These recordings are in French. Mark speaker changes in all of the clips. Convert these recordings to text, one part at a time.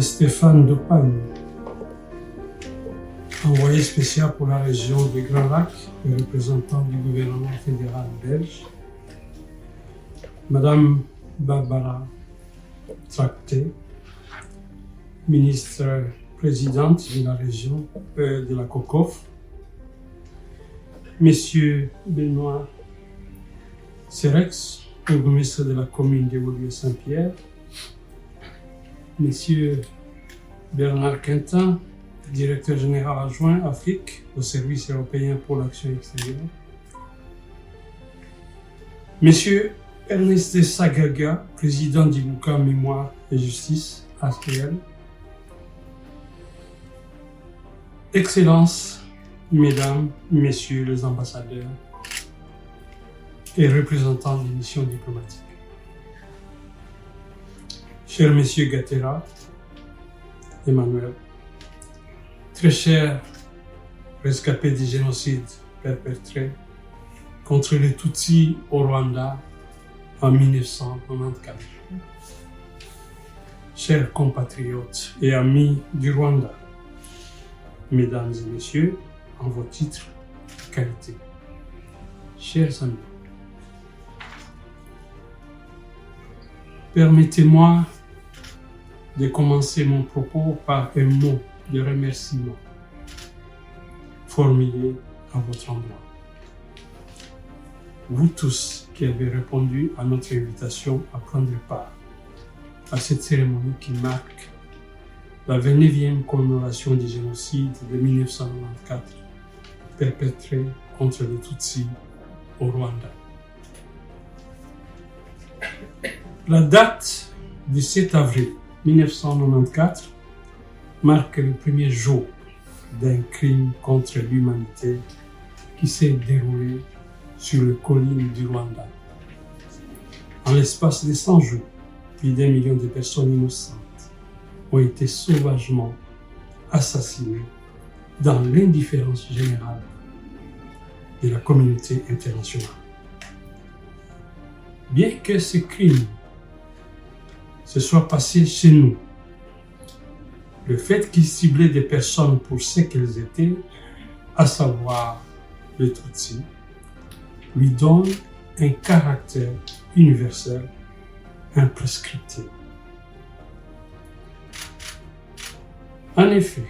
Speaker 1: c'est Stéphane Depagne, envoyé spécial pour la région des Grands Lacs et représentant du gouvernement fédéral belge. Madame Barbara Tracté, ministre présidente de la région de la COCOF. Monsieur Benoît Serex, bourgmestre de la commune de Woluwe-Saint-Pierre. Monsieur Bernard Quintin, directeur général adjoint Afrique au service européen pour l'action extérieure. Monsieur Ernest Sagaga, président d'Ibuka Mémoire et Justice, ASPL. Excellences, Mesdames, Messieurs les ambassadeurs et représentants des missions diplomatiques. Cher Monsieur Gatera, Emmanuel, très cher rescapé du génocide perpétré contre les Tutsis au Rwanda en 1994. Chers compatriotes et amis du Rwanda, Mesdames et Messieurs, en vos titres et qualités, chers amis, permettez-moi de commencer mon propos par un mot de remerciement formulé à votre endroit. Vous tous qui avez répondu à notre invitation à prendre part à cette cérémonie qui marque la 29e commémoration du génocide de 1994 perpétré contre les Tutsis au Rwanda. La date du 7 avril 1994 marque le premier jour d'un crime contre l'humanité qui s'est déroulé sur les collines du Rwanda. En l'espace de 100 jours, plus d'1 million de personnes innocentes ont été sauvagement assassinées dans l'indifférence générale de la communauté internationale. Bien que ce crime se soit passé chez nous, le fait qu'il ciblait des personnes pour ce qu'elles étaient, à savoir les Tutsis, lui donne un caractère universel imprescriptible. En effet,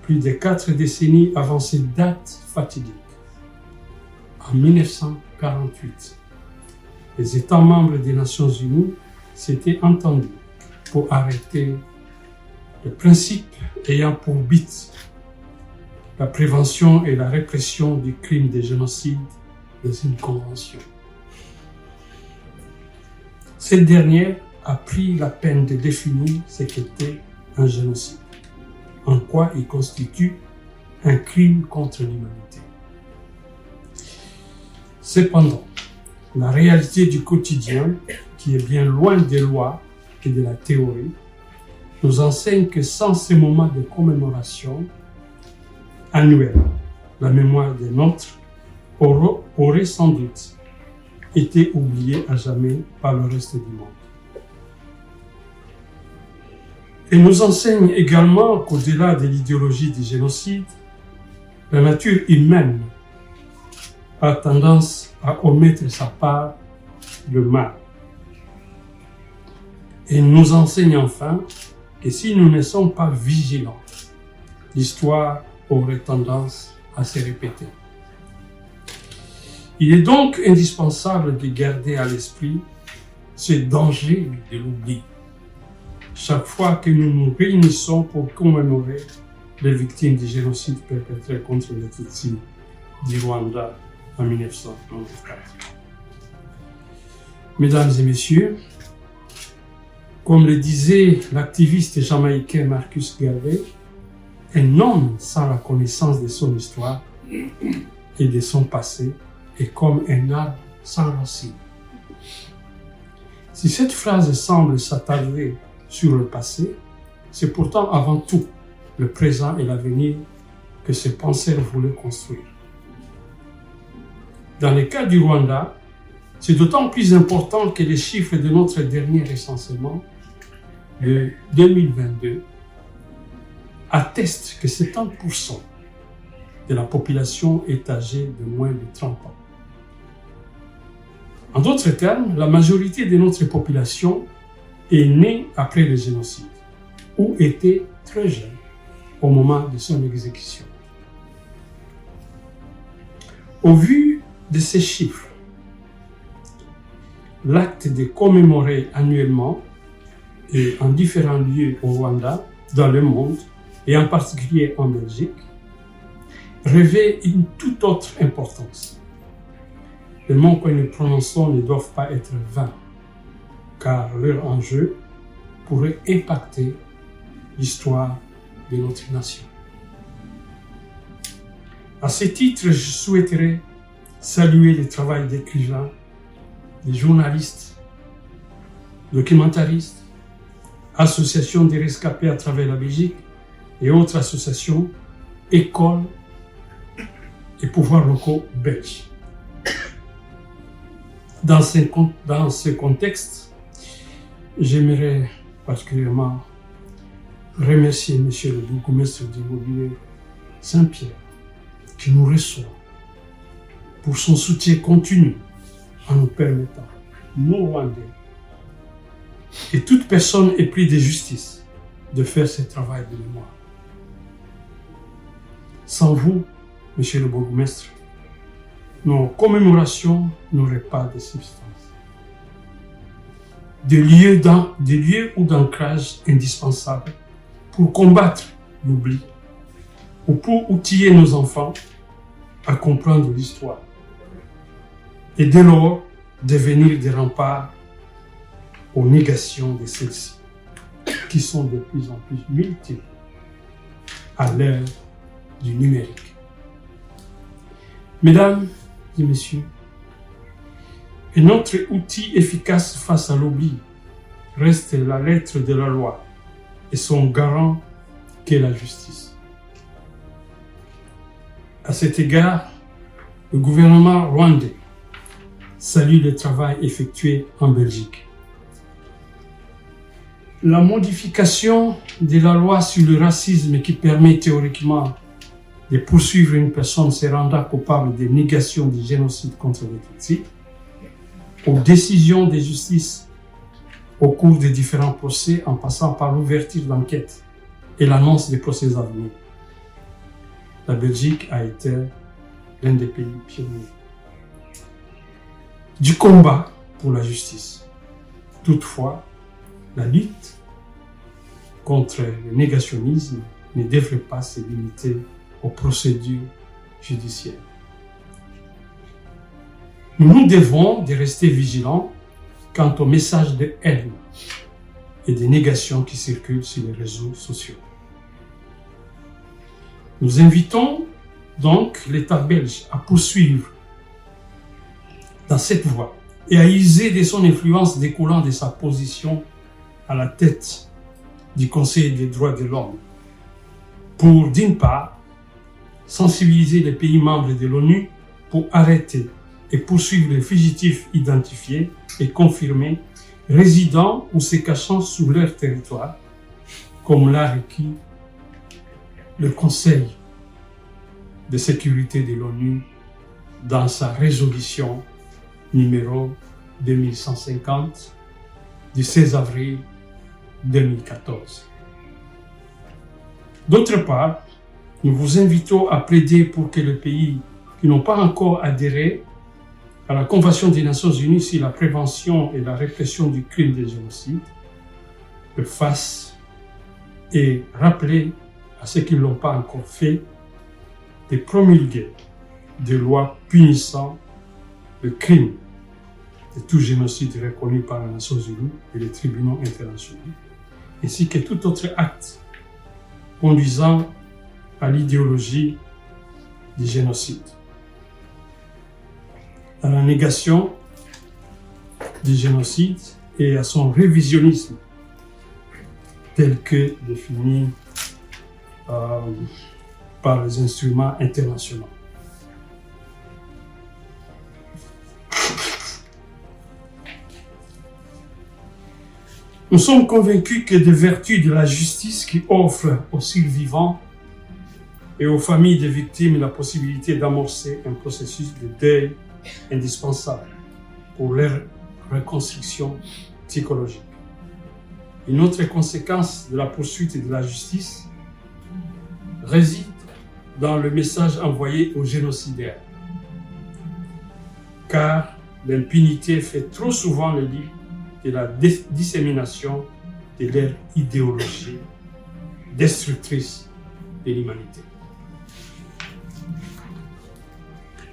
Speaker 1: plus de 4 décennies avant cette date fatidique, en 1948, les États membres des Nations Unies s'étaient entendus pour arrêter le principe ayant pour but la prévention et la répression du crime de génocide dans une convention. Cette dernière a pris la peine de définir ce qu'était un génocide, en quoi il constitue un crime contre l'humanité. Cependant, la réalité du quotidien, qui est bien loin des lois et de la théorie, nous enseigne que sans ces moments de commémoration annuels, la mémoire des nôtres aurait sans doute été oubliée à jamais par le reste du monde. Et nous enseigne également qu'au-delà de l'idéologie du génocide, la nature humaine a tendance à omettre sa part de mal. Et nous enseigne enfin que si nous ne sommes pas vigilants, l'histoire aurait tendance à se répéter. Il est donc indispensable de garder à l'esprit ce danger de l'oubli chaque fois que nous nous réunissons pour commémorer les victimes du génocide perpétré contre les Tutsis du Rwanda en 1994. Mesdames et messieurs, comme le disait l'activiste jamaïcain Marcus Garvey, un homme sans la connaissance de son histoire et de son passé est comme un arbre sans racines. Si cette phrase semble s'attarder sur le passé, c'est pourtant avant tout le présent et l'avenir que ce penseur voulait construire. Dans le cas du Rwanda, c'est d'autant plus important que les chiffres de notre dernier recensement de 2022 atteste que 70% de la population est âgée de moins de 30 ans. En d'autres termes, la majorité de notre population est née après le génocide ou était très jeune au moment de son exécution. Au vu de ces chiffres, l'acte de commémorer annuellement et en différents lieux au Rwanda, dans le monde, et en particulier en Belgique, revêt une toute autre importance. Les mots que nous prononçons ne doivent pas être vains, car leur enjeu pourrait impacter l'histoire de notre nation. À ce titre, je souhaiterais saluer le travail d'écrivains, des journalistes, documentaristes, associations des rescapés à travers la Belgique et autres associations, écoles et pouvoirs locaux belges. Dans ce contexte, j'aimerais particulièrement remercier M. le bourgmestre d'Immobilier Saint-Pierre qui nous reçoit pour son soutien continu en nous permettant, nous Rwandais, et toute personne éprise de justice, de faire ce travail de mémoire. Sans vous, Monsieur le bourgmestre, nos commémorations n'auraient pas de substance. Des lieux ou d'ancrage indispensables pour combattre l'oubli ou pour outiller nos enfants à comprendre l'histoire et dès lors devenir des remparts aux négations de celles-ci, qui sont de plus en plus multiples à l'ère du numérique. Mesdames et messieurs, un autre outil efficace face à l'oubli reste la lettre de la loi et son garant qu'est la justice. À cet égard, le gouvernement rwandais salue le travail effectué en Belgique. La modification de la loi sur le racisme qui permet théoriquement de poursuivre une personne se rendant coupable de négation du génocide contre les Tutsis, aux décisions de justice au cours des différents procès en passant par l'ouverture d'enquêtes et l'annonce des procès à venir. La Belgique a été l'un des pays pionniers du combat pour la justice. Toutefois, la lutte contre le négationnisme ne devrait pas se limiter aux procédures judiciaires. Nous devons de rester vigilants quant aux messages de haine et de négation qui circulent sur les réseaux sociaux. Nous invitons donc l'État belge à poursuivre dans cette voie et à user de son influence découlant de sa position à la tête du Conseil des droits de l'homme pour, d'une part, sensibiliser les pays membres de l'ONU pour arrêter et poursuivre les fugitifs identifiés et confirmés résidant ou se cachant sous leur territoire, comme l'a requis le Conseil de sécurité de l'ONU dans sa résolution numéro 2150 du 16 avril 2014. D'autre part, nous vous invitons à plaider pour que les pays qui n'ont pas encore adhéré à la Convention des Nations Unies sur la prévention et la répression du crime de génocide le fassent et rappeler à ceux qui ne l'ont pas encore fait de promulguer des lois punissant le crime de tout génocide reconnu par les Nations Unies et les tribunaux internationaux, ainsi que tout autre acte conduisant à l'idéologie du génocide, à la négation du génocide et à son révisionnisme tel que défini par les instruments internationaux. Nous sommes convaincus que des vertus de la justice qui offrent aux survivants et aux familles des victimes la possibilité d'amorcer un processus de deuil indispensable pour leur reconstruction psychologique. Une autre conséquence de la poursuite de la justice réside dans le message envoyé aux génocidaires, car l'impunité fait trop souvent le lit de la dissémination de leur idéologie destructrice de l'humanité.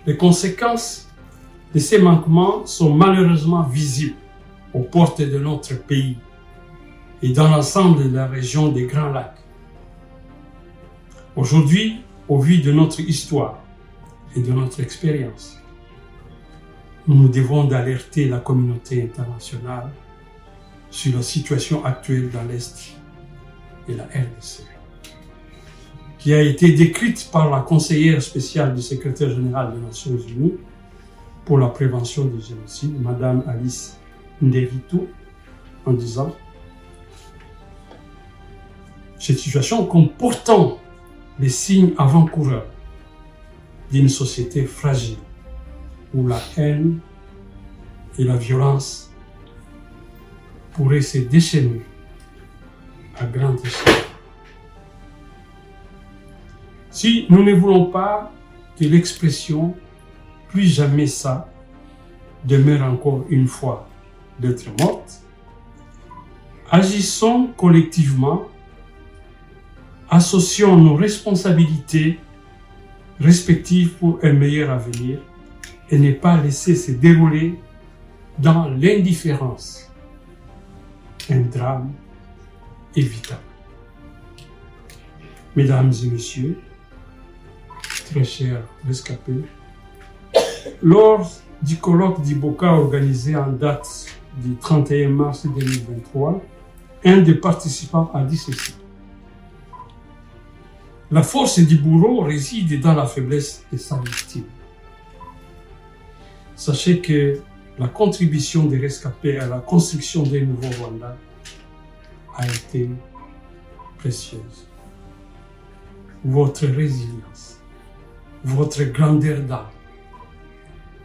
Speaker 1: Les conséquences de ces manquements sont malheureusement visibles aux portes de notre pays et dans l'ensemble de la région des Grands Lacs. Aujourd'hui, au vu de notre histoire et de notre expérience, nous devons d'alerter la communauté internationale sur la situation actuelle dans l'Est de la RDC, qui a été décrite par la conseillère spéciale du secrétaire général des Nations Unies pour la prévention du génocide, Madame Alice Nderitu, en disant « Cette situation comportant les signes avant-coureurs d'une société fragile, où la haine et la violence pourraient se déchaîner à grande échelle. Si nous ne voulons pas que l'expression « plus jamais ça » demeure encore une fois d'être morte, agissons collectivement, associons nos responsabilités respectives pour un meilleur avenir et ne pas laisser se dérouler dans l'indifférence un drame évitable. Mesdames et messieurs, très chers rescapés, lors du colloque d'Iboka organisé en date du 31 mars 2023, un des participants a dit ceci. La force du bourreau réside dans la faiblesse de sa victime. Sachez que la contribution des rescapés à la construction d'un nouveau Rwanda a été précieuse. Votre résilience, votre grandeur d'âme,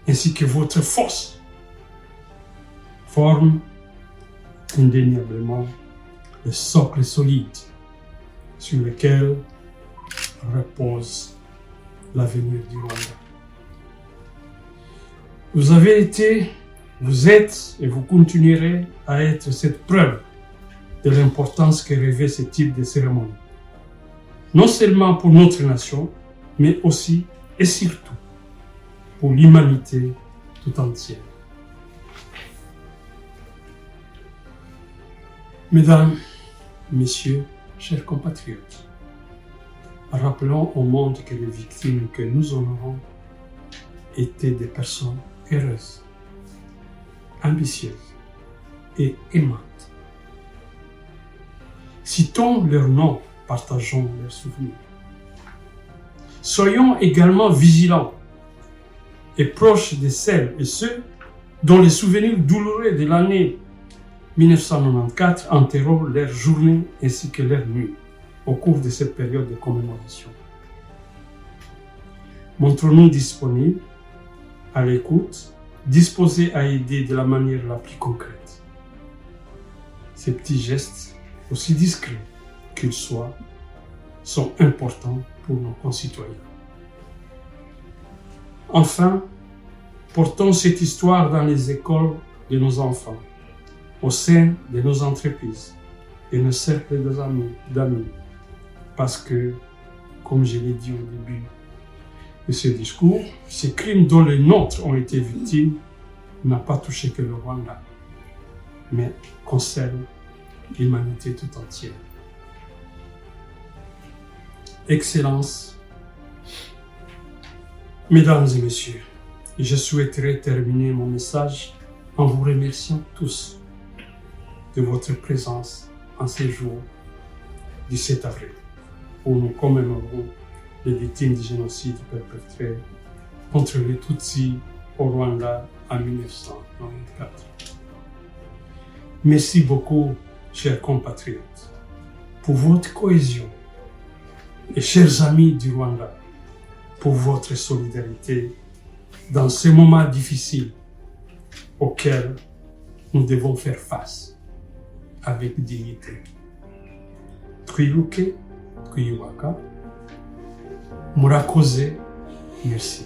Speaker 1: ainsi que votre force forment indéniablement le socle solide sur lequel repose l'avenir du Rwanda. Vous avez été, vous êtes et vous continuerez à être cette preuve de l'importance que revêt ce type de cérémonie. Non seulement pour notre nation, mais aussi et surtout pour l'humanité tout entière. Mesdames, Messieurs, chers compatriotes, rappelons au monde que les victimes que nous honorons étaient des personnes heureuses, ambitieuses et aimantes. Citons leurs noms, partageons leurs souvenirs. Soyons également vigilants et proches de celles et ceux dont les souvenirs douloureux de l'année 1994 enterrent leurs journées ainsi que leurs nuits au cours de cette période de commémoration. Montrons-nous disponibles, à l'écoute, disposés à aider de la manière la plus concrète. Ces petits gestes, aussi discrets qu'ils soient, sont importants pour nos concitoyens. Enfin, portons cette histoire dans les écoles de nos enfants, au sein de nos entreprises et nos cercles d'amis, parce que, comme je l'ai dit au début de ce discours, ces crimes dont les nôtres ont été victimes n'ont pas touché que le Rwanda, mais concernent l'humanité tout entière. Excellences, Mesdames et Messieurs, je souhaiterais terminer mon message en vous remerciant tous de votre présence en ce jour du 7 avril, où nous commémorons les victimes du génocide perpétré contre les Tutsis au Rwanda en 1994. Merci beaucoup chers compatriotes, pour votre cohésion et chers amis du Rwanda, pour votre solidarité dans ces moments difficiles auxquels nous devons faire face avec dignité. Twibuke, twiyubaka, murakoze, merci.